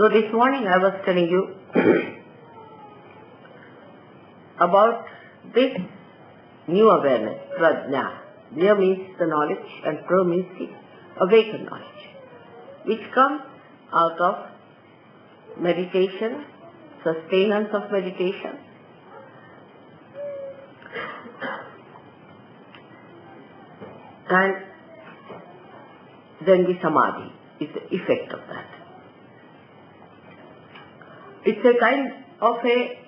So this morning I was telling you about this new awareness, prajna. Jna means the knowledge and pra means the awakened knowledge, which comes out of meditation, sustenance of meditation, and then the samadhi is the effect of that. It's a kind of a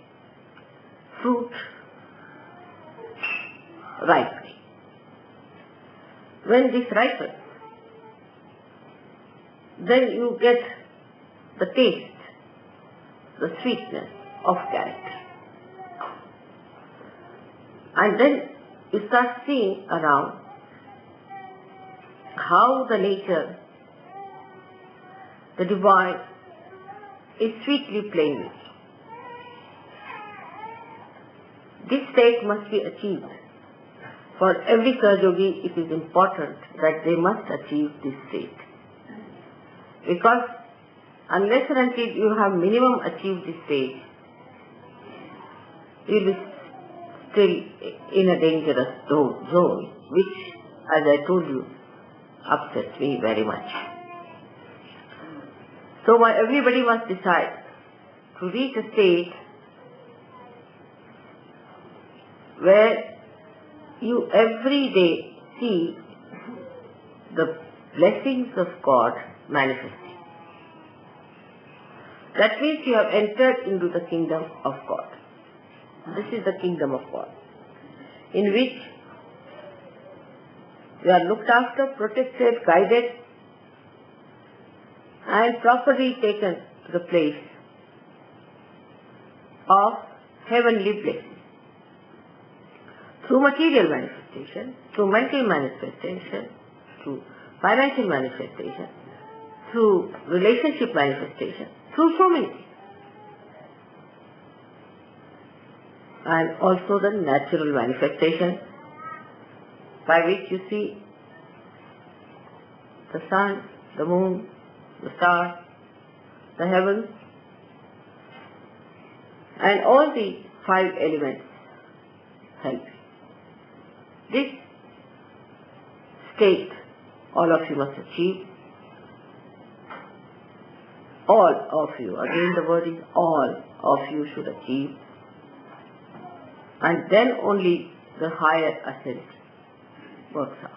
fruit ripening. When this ripens, then you get the taste, the sweetness of character. And then you start seeing around how the nature, the divine, is sweetly playing with you. This state must be achieved. For every Sahaja-yogi, it is important that they must achieve this state. Because unless and until you have minimum achieved this state, you will be still in a dangerous zone, which, as I told you, upsets me very much. So everybody must decide to reach a state where you every day see the blessings of God manifesting. That means you have entered into the kingdom of God. This is the kingdom of God, in which you are looked after, protected, guided, and properly taken to the place of heavenly blessing. Through material manifestation, through mental manifestation, through financial manifestation, through relationship manifestation, through so many things. And also the natural manifestation by which you see the sun, the moon, the stars, the heavens, and all the 5 elements help you. This state all of you must achieve. All of you, again the word is all of you should achieve. And then only the higher ascent works out.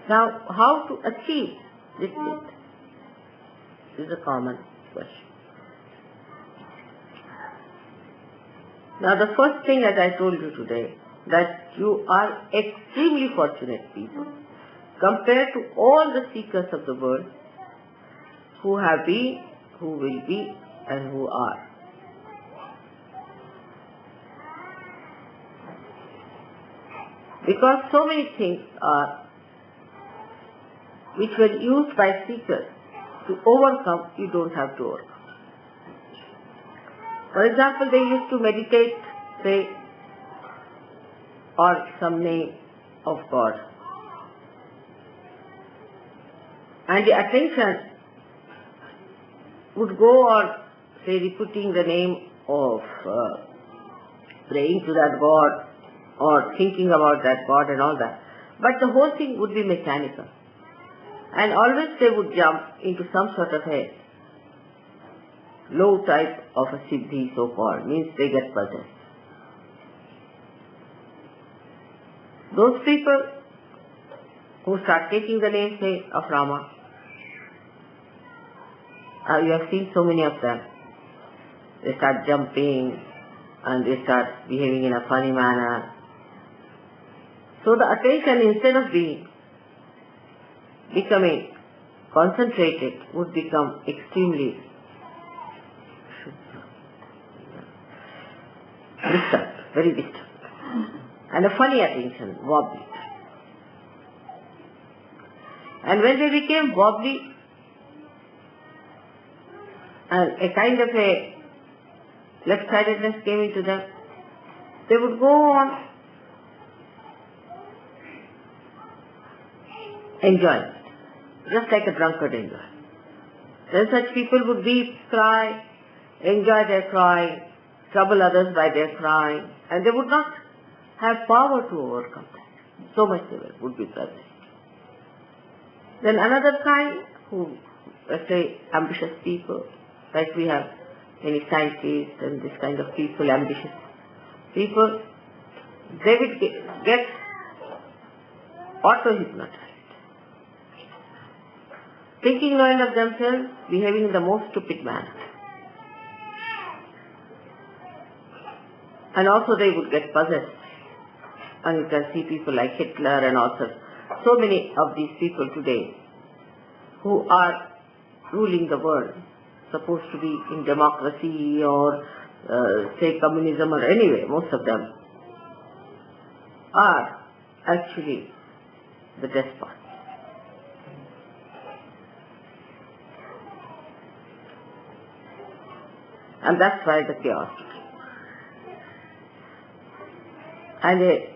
Now, how to achieve this state? This is a common question. Now, the first thing, as I told you today, that you are extremely fortunate people compared to all the seekers of the world who have been, who will be, and who are. Because so many things are which were used by seekers to overcome, you don't have to overcome. For example, they used to meditate, say, on some name of God. And the attention would go on, say, repeating the name of, praying to that God, or thinking about that God and all that. But the whole thing would be mechanical. And always they would jump into some sort of a low type of a siddhi, so-called, means they get possessed. Those people who start taking the name, say, of Rama, you have seen so many of them. They start jumping and they start behaving in a funny manner. So the attention, instead of becoming concentrated, would become extremely disturbed, very disturbed. And a funny attention, wobbly. And when they became wobbly, and a kind of a left-sidedness came into them, They would go on enjoying, just like a drunkard enjoys. Then such people would weep, cry, enjoy their crying, trouble others by their crying, and they would not have power to overcome that. So much they would be present. Then another kind who, let's say, ambitious people, like we have many scientists and this kind of people, ambitious people, they will get auto-hypnotized. Thinking knowing of themselves, behaving in the most stupid manner. And also they would get possessed. And you can see people like Hitler and also so many of these people today who are ruling the world, supposed to be in democracy or say communism or anyway, most of them are actually the despots. And that's why the chaos. And a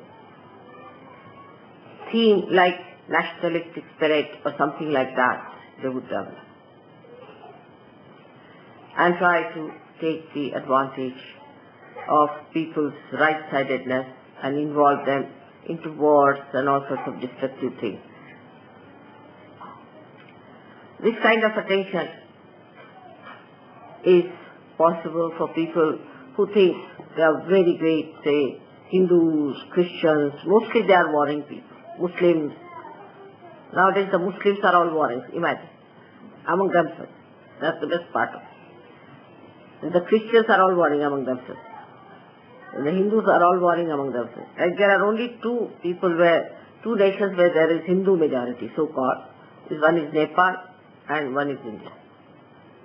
theme like nationalistic spirit or something like that, they would develop. And try to take the advantage of people's right-sidedness and involve them into wars and all sorts of destructive things. This kind of attention is possible for people who think they are very great, say Hindus, Christians, mostly they are warring people. Muslims, nowadays the Muslims are all warring, imagine, among themselves. That's the best part of it. And the Christians are all warring among themselves. And the Hindus are all warring among themselves. And there are only two nations where there is Hindu majority, so-called. One is Nepal and one is India.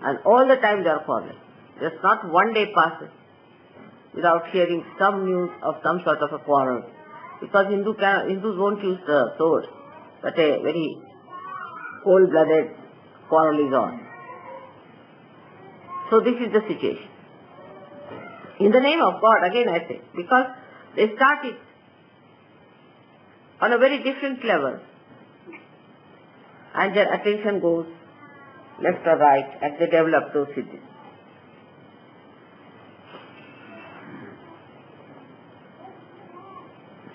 And all the time they are quarreling. There's not one day passes without hearing some news of some sort of a quarrel. Because Hindus won't use the sword, but a very cold-blooded quarrel is on. So this is the situation. In the name of God, again I say, because they started on a very different level and their attention goes left or right as they develop those cities.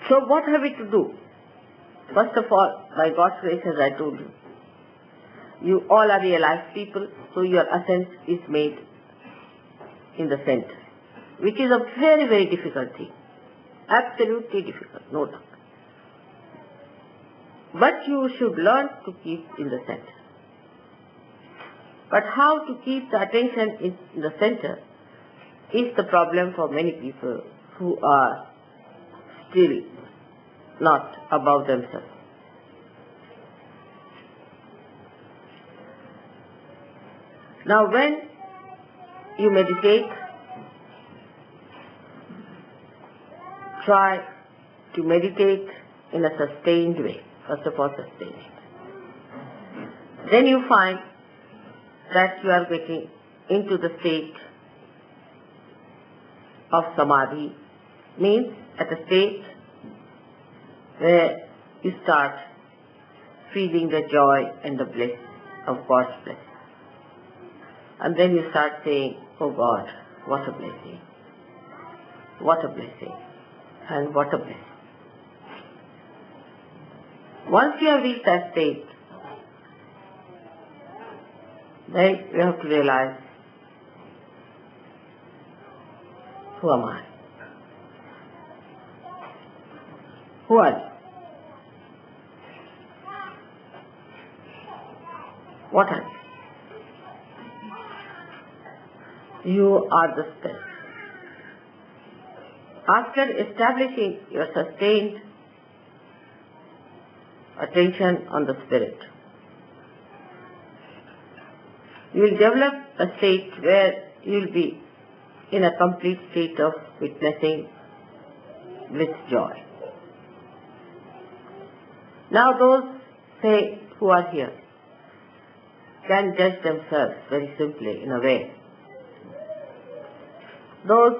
So what have we to do? First of all, by God's grace, as I told you, you all are realized people, so your ascent is made in the center, which is a very, very difficult thing. Absolutely difficult, no doubt. But you should learn to keep in the center. But how to keep the attention in the center is the problem for many people who are still not above themselves. Now when you meditate, try to meditate in a sustained way. First of all, sustained. Then you find that you are getting into the state of samadhi, means at a state where you start feeling the joy and the bliss of God's blessing. And then you start saying, oh God, what a blessing, what a blessing, and what a blessing. Once you have reached that state, then you have to realize, who am I? Who are you? What are you? You are the spirit. After establishing your sustained attention on the spirit, you will develop a state where you will be in a complete state of witnessing with joy. Now those, say, who are here can judge themselves very simply in a way. Those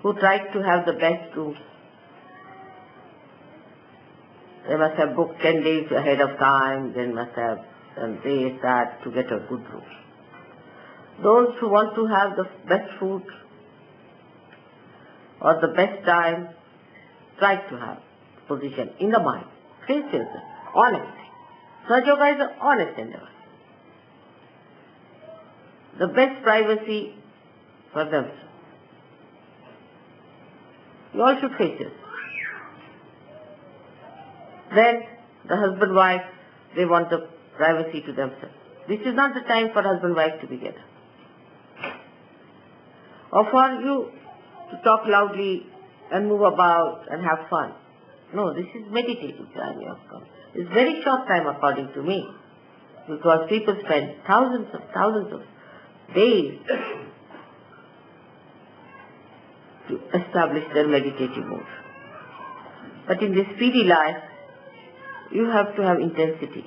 who tried to have the best rooms. They must have booked 10 days ahead of time, they must have done this, that to get a good room. Those who want to have the best food or the best time, try to have position in the mind, sincere, honest. Sahaja Yoga is an honest endeavor. The best privacy for themselves. You all should face this. Then the husband-wife, they want the privacy to themselves. This is not the time for husband-wife to be together. Or for you to talk loudly and move about and have fun. No, this is meditative time you have come. It's very short time according to me. Because people spend thousands of days to establish their meditative mood. But in this speedy life, you have to have intensity.